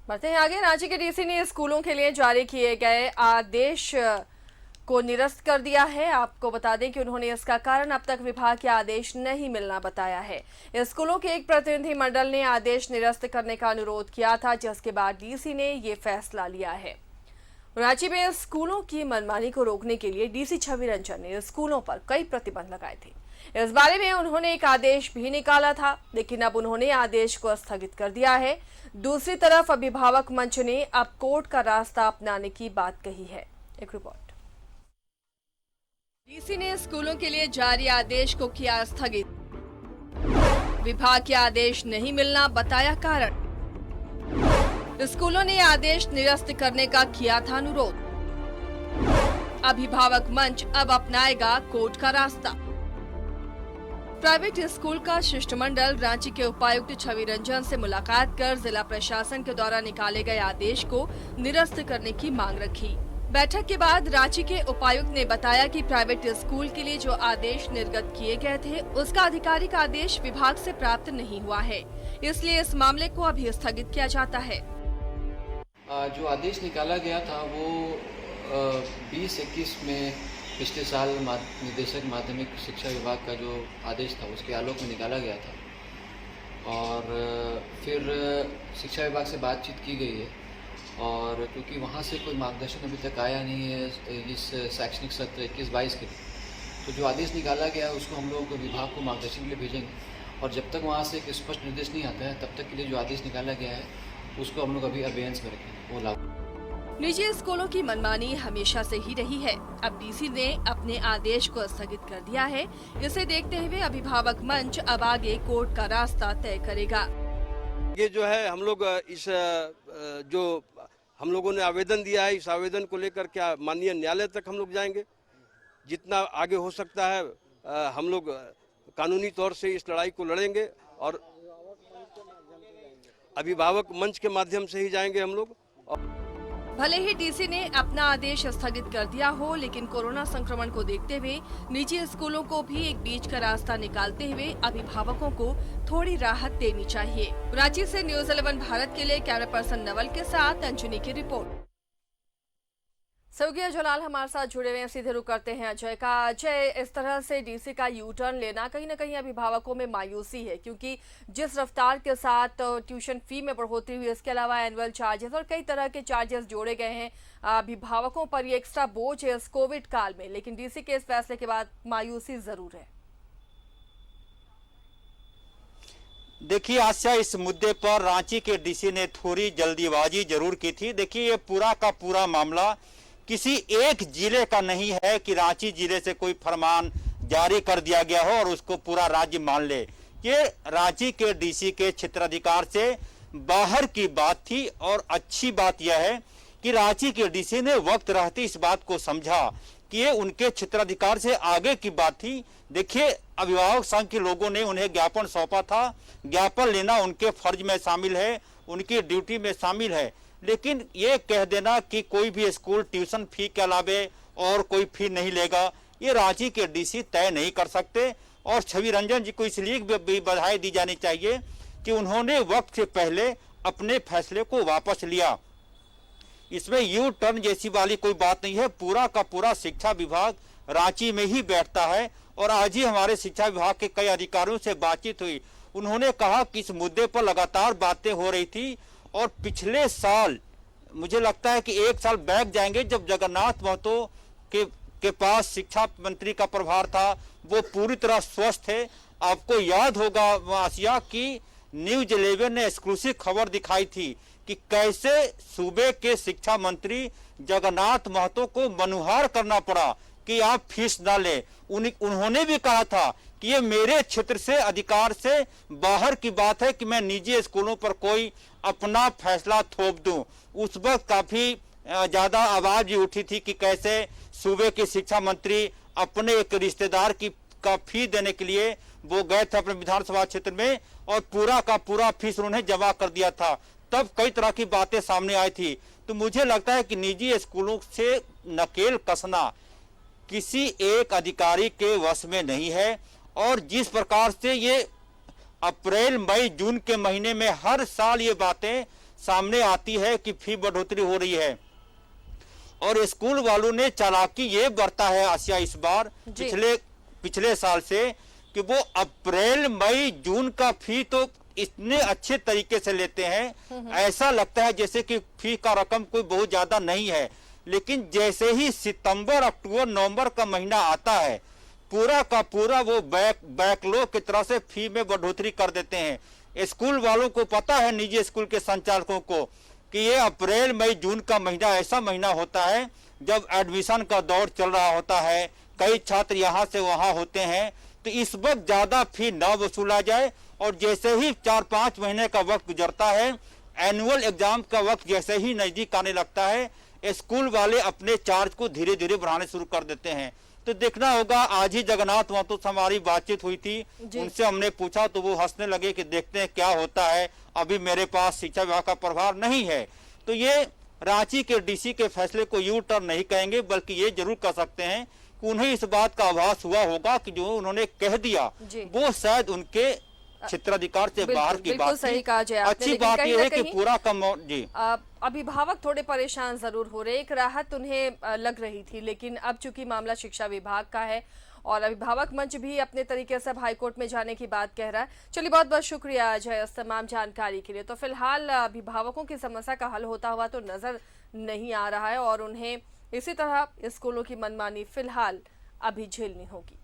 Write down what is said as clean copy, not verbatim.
बढ़ते हैं आगे। रांची के डीसी ने स्कूलों के लिए जारी किए गए आदेश को निरस्त कर दिया है। आपको बता दें कि उन्होंने इसका कारण अब तक विभाग के आदेश नहीं मिलना बताया है। स्कूलों के एक प्रतिनिधि मंडल ने आदेश निरस्त करने का अनुरोध किया था, जिसके बाद डीसी ने ये फैसला लिया है। रांची में स्कूलों की मनमानी को रोकने के लिए डीसी छवि रंजन ने स्कूलों पर कई प्रतिबंध लगाए थे। इस बारे में उन्होंने एक आदेश भी निकाला था, लेकिन अब उन्होंने आदेश को स्थगित कर दिया है। दूसरी तरफ अभिभावक मंच ने अब कोर्ट का रास्ता अपनाने की बात कही है। एक रिपोर्ट। डीसी ने स्कूलों के लिए जारी आदेश को किया स्थगित। विभाग के आदेश नहीं मिलना बताया कारण। स्कूलों ने आदेश निरस्त करने का किया था अनुरोध। अभिभावक मंच अब अपनाएगा कोर्ट का रास्ता। प्राइवेट स्कूल का शिष्टमंडल रांची के उपायुक्त छवि रंजन से मुलाकात कर जिला प्रशासन के द्वारा निकाले गए आदेश को निरस्त करने की मांग रखी। बैठक के बाद रांची के उपायुक्त ने बताया कि प्राइवेट स्कूल के लिए जो आदेश निर्गत किए गए थे, उसका आधिकारिक आदेश विभाग से प्राप्त नहीं हुआ है, इसलिए इस मामले को अभी स्थगित किया जाता है। जो आदेश निकाला गया था वो 2021 में पिछले साल निदेशक माध्यमिक शिक्षा विभाग का जो आदेश था उसके आलोक में निकाला गया था और फिर शिक्षा विभाग से बातचीत की गई है और क्योंकि वहाँ से कोई मार्गदर्शन अभी तक आया नहीं है इस शैक्षणिक सत्र 21-22 के लिए, तो जो आदेश निकाला गया है उसको हम लोग विभाग को मार्गदर्शन के लिए भेजेंगे और जब तक वहाँ से एक स्पष्ट निर्देश नहीं आता है तब तक के लिए जो आदेश निकाला गया है उसको हम लोग अभी अबेयंस में रखेंगे, वो लागू। निजी स्कूलों की मनमानी हमेशा से ही रही है। अब डीसी ने अपने आदेश को स्थगित कर दिया है। इसे देखते हुए अभिभावक मंच अब आगे कोर्ट का रास्ता तय करेगा। ये जो है हम लोग इस जो हम लोगों ने आवेदन दिया है, इस आवेदन को लेकर क्या माननीय न्यायालय तक हम लोग जाएंगे। जितना आगे हो सकता है हम लोग कानूनी तौर से इस लड़ाई को लड़ेंगे और अभिभावक मंच के माध्यम से ही जाएंगे हम लोग। भले ही डीसी ने अपना आदेश स्थगित कर दिया हो, लेकिन कोरोना संक्रमण को देखते हुए निजी स्कूलों को भी एक बीच का रास्ता निकालते हुए अभिभावकों को थोड़ी राहत देनी चाहिए। रांची से न्यूज़ 11 भारत के लिए कैमरा पर्सन नवल के साथ अंजुनी की रिपोर्ट। सौगिया जलाल हमारे साथ जुड़े हुए हैं, सीधे रुक करते हैं अजय का। अजय, इस तरह से डीसी का यू टर्न लेना कहीं ना कहीं अभिभावकों में मायूसी है, क्योंकि जिस रफ्तार के साथ ट्यूशन फी में बढ़ोतरी हुई, इसके अलावा एनुअल चार्जेस और कई तरह के चार्जेस जोड़े गए हैं, अभिभावकों पर ये एक्स्ट्रा बोझ है इस कोविड काल में, लेकिन डीसी के इस फैसले के बाद मायूसी जरूर है। देखिए आशा, इस मुद्दे पर रांची के डीसी ने थोड़ी जल्दीबाजी जरूर की थी। देखिए ये पूरा का पूरा मामला किसी एक जिले का नहीं है कि रांची जिले से कोई फरमान जारी कर दिया गया हो और उसको पूरा राज्य मान ले। ये रांची के डीसी के क्षेत्राधिकार से बाहर की बात थी और अच्छी बात यह है कि रांची के डीसी ने वक्त रहते इस बात को समझा कि ये उनके क्षेत्राधिकार से आगे की बात थी। देखिए अभिभावक संघ के लोगों ने उन्हें ज्ञापन सौंपा था, ज्ञापन लेना उनके फर्ज में शामिल है, उनकी ड्यूटी में शामिल है, लेकिन ये कह देना कि कोई भी स्कूल ट्यूशन फी के अलावे और कोई फी नहीं लेगा, ये रांची के डीसी तय नहीं कर सकते। और छवि रंजन जी को इसलिए भी बधाई दी जानी चाहिए कि उन्होंने वक्त से पहले अपने फैसले को वापस लिया। इसमें यू टर्न जैसी वाली कोई बात नहीं है। पूरा का पूरा शिक्षा विभाग रांची में ही बैठता है और आज ही हमारे शिक्षा विभाग के कई अधिकारियों से बातचीत हुई। उन्होंने कहा कि इस मुद्दे पर लगातार बातें हो रही थी और पिछले साल मुझे लगता है कि एक साल बैक जाएंगे जब जगन्नाथ महतो के पास शिक्षा मंत्री का प्रभार था, वो पूरी तरह स्वस्थ थे। आपको याद होगा आसिया की न्यूज़ 11 ने एक्सक्लूसिव खबर दिखाई थी कि कैसे सूबे के शिक्षा मंत्री जगन्नाथ महतो को मनुहार करना पड़ा कि आप फीस ना ले। उन्होंने भी कहा था कि ये मेरे क्षेत्र से अधिकार से बाहर की बात है कि मैं निजी स्कूलों पर कोई अपना फैसला थोप दूं। उस वक्त काफी ज्यादा आवाज भी उठी थी कि कैसे सूबे के शिक्षा मंत्री अपने एक रिश्तेदार का फी देने के लिए वो गए थे अपने विधानसभा क्षेत्र में और पूरा का पूरा फीस उन्होंने जमा कर दिया था। तब कई तरह की बातें सामने आई थी। तो मुझे लगता है कि निजी स्कूलों से नकेल कसना किसी एक अधिकारी के वश में नहीं है और जिस प्रकार से ये अप्रैल मई जून के महीने में हर साल ये बातें सामने आती है कि फी बढ़ोतरी हो रही है। और स्कूल वालों ने चालाकी ये बरता है आसिया इस बार जी। पिछले साल से कि वो अप्रैल मई जून का फी तो इतने अच्छे तरीके से लेते हैं, ऐसा लगता है जैसे कि फी का रकम कोई बहुत ज्यादा नहीं है। लेकिन जैसे ही सितंबर अक्टूबर नवंबर का महीना आता है, पूरा का पूरा वो बैकलॉग की तरह से फी में बढ़ोतरी कर देते हैं। स्कूल वालों को पता है, निजी स्कूल के संचालकों को, कि ये अप्रैल मई जून का महीना ऐसा महीना होता है जब एडमिशन का दौर चल रहा होता है, कई छात्र यहाँ से वहाँ होते हैं, तो इस वक्त ज्यादा फी न वसूला जाए। और जैसे ही 4-5 महीने का वक्त गुजरता है, एनुअल एग्जाम का वक्त जैसे ही नजदीक आने लगता है, स्कूल वाले अपने चार्ज को धीरे धीरे बढ़ाने शुरू कर देते हैं। तो देखना होगा। आज ही जगन्नाथ महतो से हमारी बातचीत हुई थी, उनसे हमने पूछा तो वो हंसने लगे कि देखते हैं क्या होता है, अभी मेरे पास शिक्षा विभाग का प्रभार नहीं है। तो ये रांची के डीसी के फैसले को यू टर्न नहीं कहेंगे, बल्कि ये जरूर कह सकते हैं कि उन्हें इस बात का आभास हुआ होगा कि जो उन्होंने कह दिया वो शायद उनके क्षेत्राधिकार से बाहर की बिल्कुल बात सही थी। कहा जाए आपने, अच्छी लेकिन बात कहीं यह ना है कि कहीं पूरा कम जी अभिभावक थोड़े परेशान जरूर हो रहे। एक राहत उन्हें लग रही थी, लेकिन अब चूंकि मामला शिक्षा विभाग का है और अभिभावक मंच भी अपने तरीके से हाईकोर्ट में जाने की बात कह रहा है। चलिए, बहुत बहुत शुक्रिया अजय इस तमाम जानकारी के लिए। तो फिलहाल अभिभावकों की समस्या का हल होता हुआ तो नजर नहीं आ रहा है और उन्हें इसी तरह स्कूलों की मनमानी फिलहाल अभी झेलनी होगी।